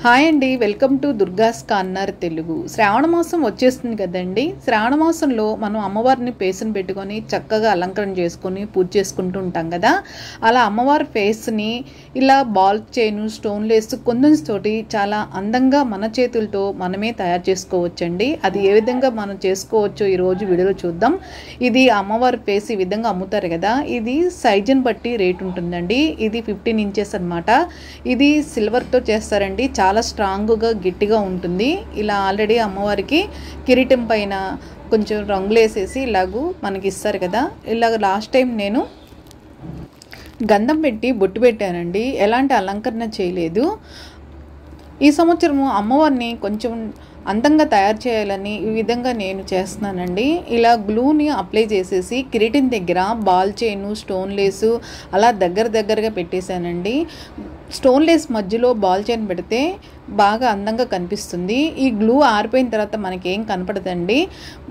Hi అండి, welcome to Durga's corner Telugu. Shravana మాసం వచ్చేస్తుంది కదండి. శ్రావణ మాసంలో మనం అమ్మవారిని ఫేస్ని పెట్టుకొని చక్కగా అలంకరణ చేసుకొని పూజ చేసుకుంటూ ఉంటాం కదా. అలా అమ్మవారి ఫేస్ని ఇలా బాల్ చైన్, స్టోన్ లేస్, కుందన్స్ తోటి చాలా అందంగా మన చేతులతో మనమే తయారు చేసుకోవచ్చండి. అది ఏ విధంగా మనం చేసుకోవచ్చో ఈరోజు వీడియోలో చూద్దాం. ఇది అమ్మవారి ఫేస్ ఈ విధంగా అమ్ముతారు కదా. ఇది సైజుని బట్టి రేట్ ఉంటుందండి. ఇది 15 ఇంచెస్ అనమాట. ఇది సిల్వర్తో చేస్తారండి. చాలా స్ట్రాంగ్గా గట్టిగా ఉంటుంది. ఇలా ఆల్రెడీ అమ్మవారికి కిరీటం పైన కొంచెం రంగులు వేసేసి ఇలాగూ మనకి ఇస్తారు కదా. ఇలాగ లాస్ట్ టైం నేను గంధం పెట్టి బొట్టు పెట్టానండి. ఎలాంటి అలంకరణ చేయలేదు. ఈ సంవత్సరము అమ్మవారిని కొంచెం అందంగా తయారు చేయాలని ఈ విధంగా నేను చేస్తున్నానండి. ఇలా గ్లూని అప్లై చేసేసి కిరీటం దగ్గర బాల్ చైను, స్టోన్ లేసు అలా దగ్గరగా పెట్టేశానండి. స్టోన్ లేస్ మధ్యలో బాల్ చైన్ పెడితే బాగా అందంగా కనిపిస్తుంది. ఈ గ్లూ ఆరిపోయిన తర్వాత మనకేం కనపడదండి,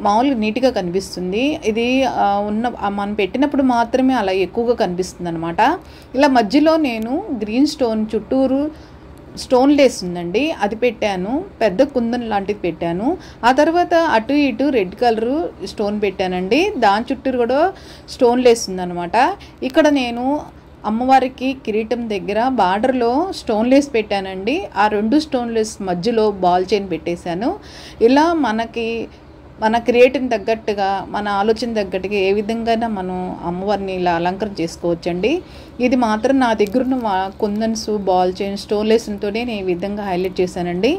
మామూలుగా నీట్గా కనిపిస్తుంది. ఇది మనం పెట్టినప్పుడు మాత్రమే అలా ఎక్కువగా కనిపిస్తుంది అనమాట. ఇలా మధ్యలో నేను గ్రీన్ స్టోన్ చుట్టూరు స్టోన్ లేస్ ఉందండి, అది పెట్టాను. పెద్ద కుందన్ లాంటిది పెట్టాను. ఆ తర్వాత అటు ఇటు రెడ్ కలరు స్టోన్ పెట్టానండి. దాని చుట్టూరు కూడా స్టోన్ లేస్ ఉందన్నమాట. ఇక్కడ నేను అమ్మవారికి కిరీటం దగ్గర బార్డర్లో స్టోన్ లేస్ పెట్టానండి. ఆ 2 స్టోన్ లేస్ మధ్యలో బాల్ చైన్ పెట్టేశాను. ఇలా మన క్రియేటివ్ తగ్గట్టుగా, మన ఆలోచన తగ్గట్టుగా ఏ విధంగా మనం అమ్మవారిని ఇలా అలంకరణ చేసుకోవచ్చండి. ఇది మాత్రం నా దగ్గర ఉన్న కుందన్స్, బాల్ చైన్, స్టోన్ లేస్తోనే నేను ఈ విధంగా హైలైట్ చేశానండి.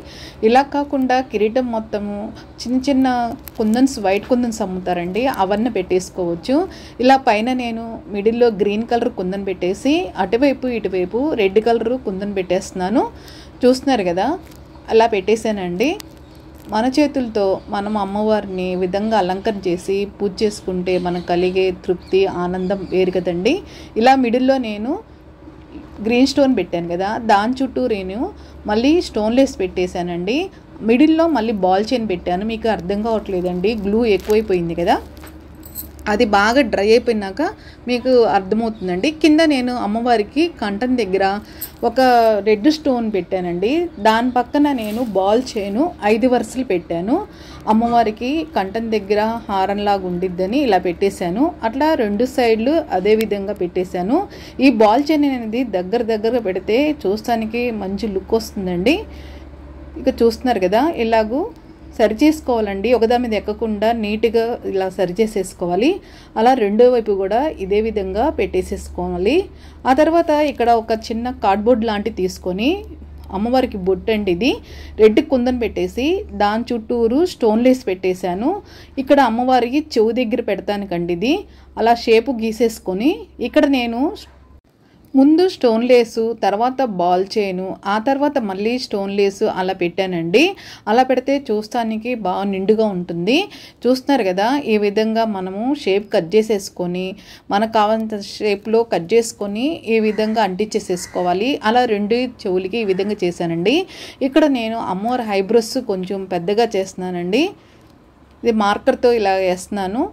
ఇలా కాకుండా కిరీటం మొత్తము చిన్న కుందన్స్, వైట్ కుందన్స్ అమ్ముతారండి, అవన్నీ పెట్టేసుకోవచ్చు. ఇలా పైన నేను మిడిల్లో గ్రీన్ కలర్ కుందన్ పెట్టేసి అటువైపు ఇటువైపు రెడ్ కలర్ కుందన్ పెట్టేస్తున్నాను. చూస్తున్నారు కదా, అలా పెట్టేశానండి. మన చేతులతో మనం అమ్మవారిని ఈ విధంగా అలంకరణ చేసి పూజ చేసుకుంటే మనకు కలిగే తృప్తి, ఆనందం వేరు కదండి. ఇలా మిడిల్లో నేను గ్రీన్ స్టోన్ పెట్టాను కదా, దాని చుట్టూ నేను మళ్ళీ స్టోన్ లేస్ పెట్టేశానండి. మిడిల్లో మళ్ళీ బాల్ చైన్ పెట్టాను. మీకు అర్థం కావట్లేదండి, గ్లూ ఎక్కువైపోయింది కదా. అది బాగా డ్రై అయిపోయినాక మీకు అర్థమవుతుందండి. కింద నేను అమ్మవారికి కంఠం దగ్గర ఒక రెడ్ స్టోన్ పెట్టానండి. దాని పక్కన నేను బాల్ చైను 5 వరుసలు పెట్టాను. అమ్మవారికి కంఠం దగ్గర హారంలాగా ఉండిద్దని ఇలా పెట్టేశాను. అట్లా 2 సైడ్లు అదే విధంగా పెట్టేశాను. ఈ బాల్ చైన్ అనేది దగ్గర పెడితే చూస్తానికి మంచి లుక్ వస్తుందండి. ఇక చూస్తున్నారు కదా, ఇలాగూ సరి చేసుకోవాలండి. ఒకదాని మీద ఎక్కకుండా నీట్గా ఇలా సరి చేసేసుకోవాలి. అలా రెండో వైపు కూడా ఇదే విధంగా పెట్టేసేసుకోవాలి. ఆ తర్వాత ఇక్కడ ఒక చిన్న కార్డ్బోర్డ్ లాంటివి తీసుకొని అమ్మవారికి బొట్టు అండి, ఇది రెడ్ కుందన్ పెట్టేసి దాని చుట్టూరు స్టోన్ లేస్ పెట్టేశాను. ఇక్కడ అమ్మవారికి చెవు దగ్గర పెడతానికండి ఇది. అలా షేపు గీసేసుకొని ఇక్కడ నేను ముందు స్టోన్ లేసు, తర్వాత బాల్ చైను, ఆ తర్వాత మళ్ళీ స్టోన్ లేసు అలా పెట్టానండి. అలా పెడితే చూస్తానికి బాగా నిండుగా ఉంటుంది. చూస్తున్నారు కదా, ఈ విధంగా మనము షేప్ కట్ చేసేసుకొని మనకు కావాల్సిన షేప్లో కట్ చేసుకొని ఈ విధంగా అంటించేసేసుకోవాలి. అలా 2 చెవులకి ఈ విధంగా చేశానండి. ఇక్కడ నేను అమ్మవారి ఐబ్రోస్ కొంచెం పెద్దగా చేస్తున్నానండి. ఇది మార్కర్తో ఇలా వేస్తున్నాను.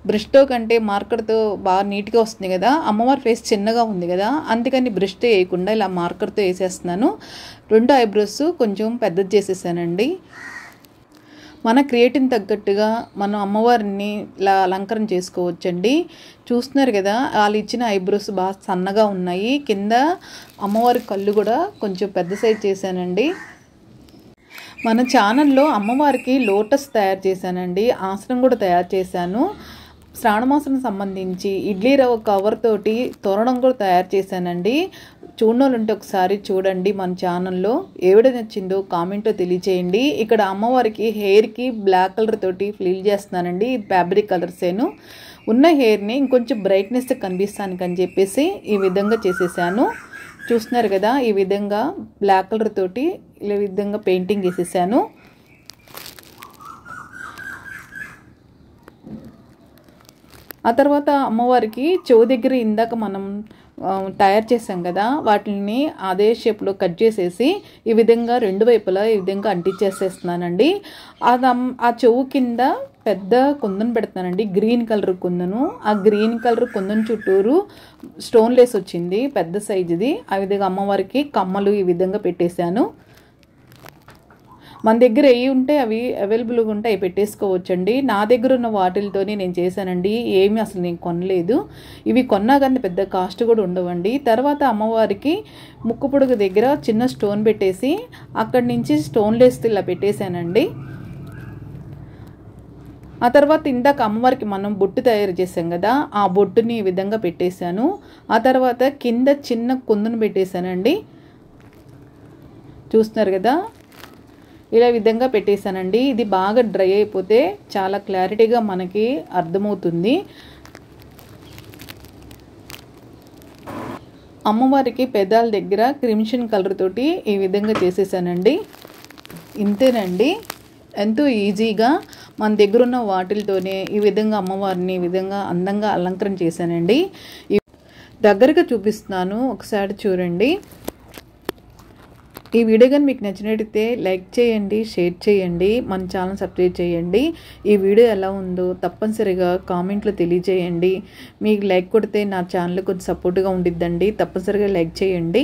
బ్రష్తో కంటే మార్కర్తో బాగా నీట్గా వస్తుంది కదా. అమ్మవారి ఫేస్ చిన్నగా ఉంది కదా, అందుకని బ్రష్తో వేయకుండా ఇలా మార్కర్తో వేసేస్తున్నాను. 2 ఐబ్రోస్ కొంచెం పెద్దది చేసేసానండి. మన క్రియేటివ్ తగ్గట్టుగా మనం అమ్మవారిని ఇలా అలంకరణ చేసుకోవచ్చండి. చూస్తున్నారు కదా, వాళ్ళు ఇచ్చిన ఐబ్రోస్ బాగా సన్నగా ఉన్నాయి. కింద అమ్మవారి కళ్ళు కూడా కొంచెం పెద్ద సైజ్ చేశానండి. మన ఛానల్లో అమ్మవారికి లోటస్ తయారు చేశానండి, ఆసనం కూడా తయారు చేశాను. శ్రావణ మాసం సంబంధించి ఇడ్లీ రవ్వ కవర్ తోటి తోరణం కూడా తయారు చేశానండి. చూడనోళ్ళుంటే ఒకసారి చూడండి మన ఛానల్లో. ఏవిడ నచ్చిందో కామెంట్లో తెలియచేయండి. ఇక్కడ అమ్మవారికి హెయిర్కి బ్లాక్ కలర్ తోటి ఫిల్ చేస్తున్నానండి. ఫ్యాబ్రిక్ కలర్సేను ఉన్న హెయిర్ని ఇంకొంచెం బ్రైట్నెస్ కనిపిస్తానికని చెప్పేసి ఈ విధంగా చేసేసాను. చూస్తున్నారు కదా, ఈ విధంగా బ్లాక్ కలర్ తోటి ఇలా విధంగా పెయింటింగ్ వేసేసాను. ఆ తర్వాత అమ్మవారికి చెవు దగ్గర ఇందాక మనం తయారు చేసాం కదా, వాటిని అదే షేప్లో కట్ చేసేసి ఈ విధంగా 2 వైపులా ఈ విధంగా అంటించేసేస్తున్నానండి. ఆ చెవు కింద పెద్ద కుందన్ పెడతానండి, గ్రీన్ కలర్ కుందను. ఆ గ్రీన్ కలర్ కుందన్ చుట్టూరు స్టోన్ లేస్ వచ్చింది, పెద్ద సైజుది. ఆ విధంగా అమ్మవారికి కమ్మలు ఈ విధంగా పెట్టేశాను. మన దగ్గర ఏవి ఉంటే అవి అవైలబుల్గా ఉంటే అవి పెట్టేసుకోవచ్చండి. నా దగ్గర ఉన్న వాటిలతోనే నేను చేశానండి. ఏమి అసలు నేను కొనలేదు. ఇవి కొన్నా కానీ పెద్ద కాస్ట్ కూడా ఉండవండి. తర్వాత అమ్మవారికి ముక్కు పొడుగు దగ్గర చిన్న స్టోన్ పెట్టేసి అక్కడి నుంచి స్టోన్లెస్ ఇలా పెట్టేశానండి. ఆ తర్వాత ఇందాక అమ్మవారికి మనం బొట్టు తయారు చేసాం కదా, ఆ బొట్టుని ఈ విధంగా పెట్టేశాను. ఆ తర్వాత కింద చిన్న కుందును పెట్టేశానండి. చూస్తున్నారు కదా, ఇలా విధంగా పెట్టేశానండి. ఇది బాగా డ్రై అయిపోతే చాలా క్లారిటీగా మనకి అర్థమవుతుంది. అమ్మవారికి పెదాల దగ్గర క్రిమ్షన్ కలర్ తోటి ఈ విధంగా చేసేసానండి. ఇంతేనండి, ఎంతో ఈజీగా మన దగ్గర ఉన్న వాటిలతోనే ఈ విధంగా అమ్మవారిని ఈ విధంగా అందంగా అలంకరణ చేశానండి. దగ్గరగా చూపిస్తున్నాను, ఒకసారి చూడండి. ఈ వీడియో కానీ మీకు నచ్చినట్టయితే లైక్ చేయండి, షేర్ చేయండి, మన ఛానల్ సబ్స్క్రైబ్ చేయండి. ఈ వీడియో ఎలా ఉందో తప్పనిసరిగా కామెంట్లో తెలియజేయండి. మీకు లైక్ కొడితే నా ఛానల్ కొంచెం సపోర్ట్గా ఉండిద్దండి. తప్పనిసరిగా లైక్ చేయండి.